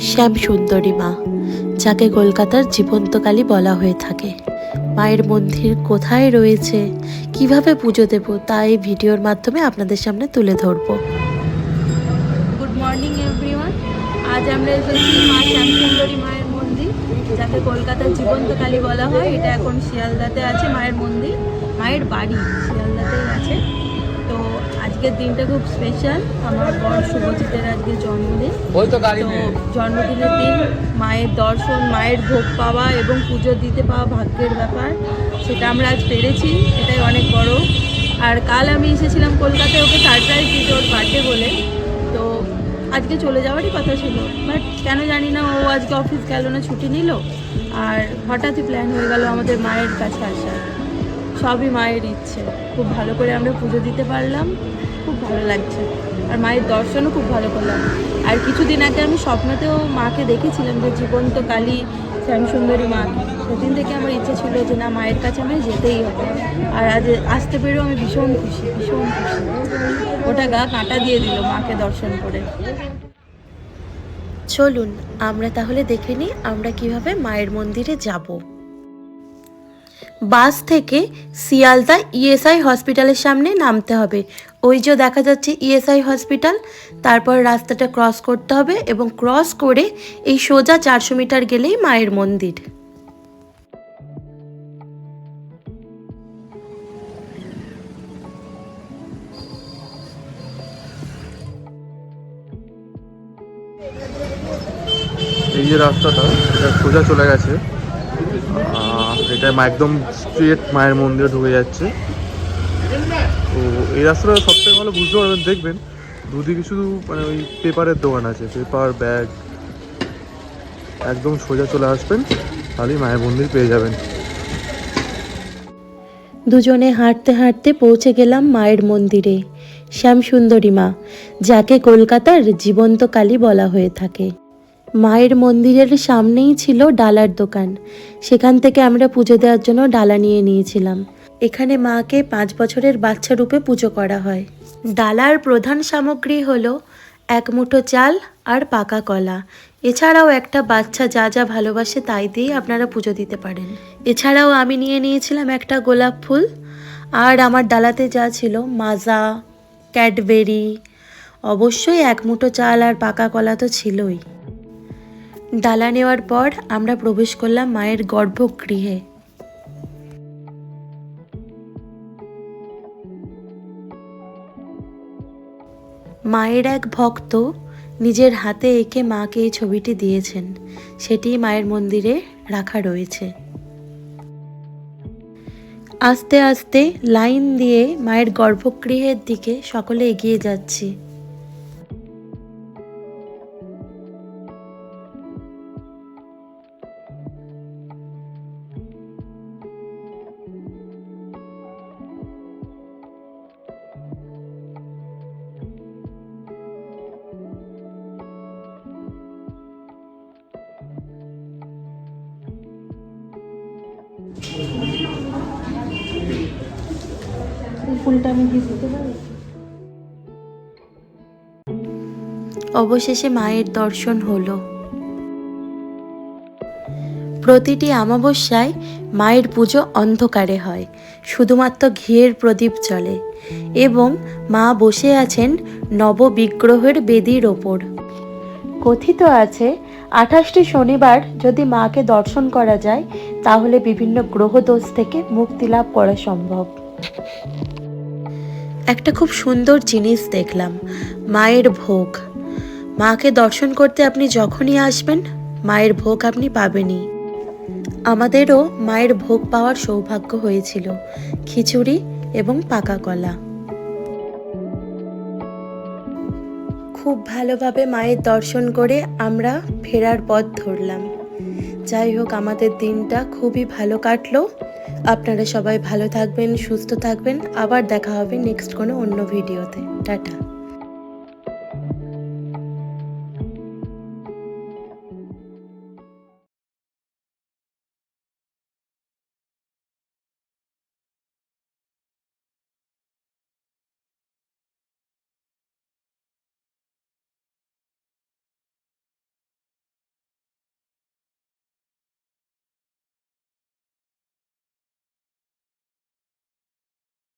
শ্যামসুন্দরী মা, যাকে কলকাতার জীবন্ত কালী বলা হয়ে থাকে। মায়ের মন্দির কোথায় রয়েছে, কিভাবে পুজো দেব, তা এই ভিডিওর মাধ্যমে আপনাদের সামনে তুলে ধরব। Good morning everyone. আজ আমরা এসেছি মা শ্যামসুন্দরী মায়ের মন্দির, যাকে কলকাতার জীবন্ত কালী বলা হয়। এটা এখন শিয়ালদাতে আছে মায়ের মন্দির, মায়ের বাড়ি শিয়ালদাতেই আছে। তো আজকের দিনটা খুব স্পেশাল। আমার বর শুভজিতের আজকে জন্মদিন। তো জন্মদিনের দিন মায়ের দর্শন, মায়ের ভোগ পাওয়া এবং পুজো দিতে পাওয়া ভাগ্যের ব্যাপার, সেটা আমরা আজ পেরেছি, এটাই অনেক বড়। আর কাল আমি এসেছিলাম কলকাতায় ওকে সারপ্রাইজ দিতে, ওর বার্থডে বলে। তো আজকে চলে যাওয়ারই কথা ছিল, বাট কেন জানি না ও আজকে অফিস গেল না, ছুটি নিল। আর হঠাৎই প্ল্যান হয়ে গেল আমাদের মায়ের কাছে আসার। সবই মায়ের ইচ্ছে। খুব ভালো করে আমরা পুজো দিতে পারলাম, খুব ভালো লাগছে। আর মায়ের দর্শনও খুব ভালো করলাম। আর কিছুদিন আগে আমি স্বপ্নতেও মাকে দেখেছিলাম, যে জীবন্ত কালী শ্যামসুন্দরী মাকে। সেদিন থেকে আমার ইচ্ছে ছিল যে না, মায়ের কাছে আমায় যেতেই হবে। আর আজ আসতে পেরেও আমি ভীষণ খুশি, ভীষণ খুশি। ওটা গা কাঁটা দিয়ে দিল মাকে দর্শন করে। চলুন আমরা তাহলে দেখে নিই আমরা কিভাবে মায়ের মন্দিরে যাব। বাস থেকে শিয়ালদা ইএসআই হসপিটালের সামনে নামতে হবে। ওই যে দেখা যাচ্ছে ইএসআই হসপিটাল, তারপর রাস্তাটা ক্রস করতে হবে এবং ক্রস করে এই সোজা 400 মিটার গেলেই মায়ের মন্দির। এই যে রাস্তাটা, এটা সোজা চলে গেছে। এটা একদম স্ট্রেট মায়ের মন্দিরে ঢুকে যাচ্ছে। তো এই রাস্তাটা সবথেকে ভালো বুঝতে পারবেন, দেখবেন দুদিকে শুধু মানে ওই পেপারের দোকান আছে, পেপার, ব্যাগ। একদম সোজা চলে আসবেন, তাহলেই মায়ের মন্দির পেয়ে যাবেন। দুজনে হাঁটতে হাঁটতে পৌঁছে গেলাম মায়ের মন্দিরে। শ্যামসুন্দরী মা, যাকে কলকাতার জীবন্ত কালী বলা হয়ে থাকে। মায়ের মন্দিরের সামনেই ছিল ডালার দোকান, সেখান থেকে আমরা পুজো দেওয়ার জন্য ডালা নিয়ে নিয়েছিলাম। এখানে মাকে 5 বছরের বাচ্চা রূপে পুজো করা হয়। ডালার প্রধান সামগ্রী হলো 1 মুঠো চাল আর পাকা কলা। এছাড়াও একটা বাচ্চা যা যা ভালোবাসে তাই দিয়ে আপনারা পুজো দিতে পারেন। এছাড়াও আমি নিয়ে নিয়েছিলাম একটা গোলাপ ফুল। আর আমার ডালাতে যা ছিল মাজা, ক্যাডবেরি, অবশ্যই 1 মুঠো চাল আর পাকা কলা তো ছিলই। ডালা নেওয়ার পর আমরা প্রবেশ করলাম মায়ের গর্ভগৃহে। মায়ের এক ভক্ত নিজের হাতে এঁকে মাকে এই ছবিটি দিয়েছেন, সেটি মায়ের মন্দিরে রাখা রয়েছে। আস্তে আস্তে লাইন দিয়ে মায়ের গর্ভগৃহের দিকে সকলে এগিয়ে যাচ্ছি। অবশেষে মায়ের দর্শন হলো। প্রতিটি অমাবস্যায় মায়ের পুজো অন্ধকারে হয়, শুধুমাত্র ঘিয়ের প্রদীপ জ্বলে এবং মা বসে আছেন নববিগ্রহের বেদির ওপর। কথিত আছে 28টি শনিবার যদি মাকে দর্শন করা যায়, তাহলে বিভিন্ন গ্রহদোষ থেকে মুক্তি লাভ করা সম্ভব। একটা খুব সুন্দর জিনিস দেখলাম, মায়ের ভোগ। মাকে দর্শন করতে আপনি যখনই আসবেন, মায়ের ভোগ আপনি পাবেনই। আমাদেরও মায়ের ভোগ পাওয়ার সৌভাগ্য হয়েছিল, খিচুড়ি এবং পাকা কলা। খুব ভালোভাবে মায়ের দর্শন করে আমরা ফেরার পথ ধরলাম। যাই হোক, আমাদের দিনটা খুবই ভালো কাটলো। আপনারা সবাই ভালো থাকবেন, সুস্থ থাকবেন। আবার দেখা হবে নেক্সট কোনো অন্য ভিডিওতে। টাটা।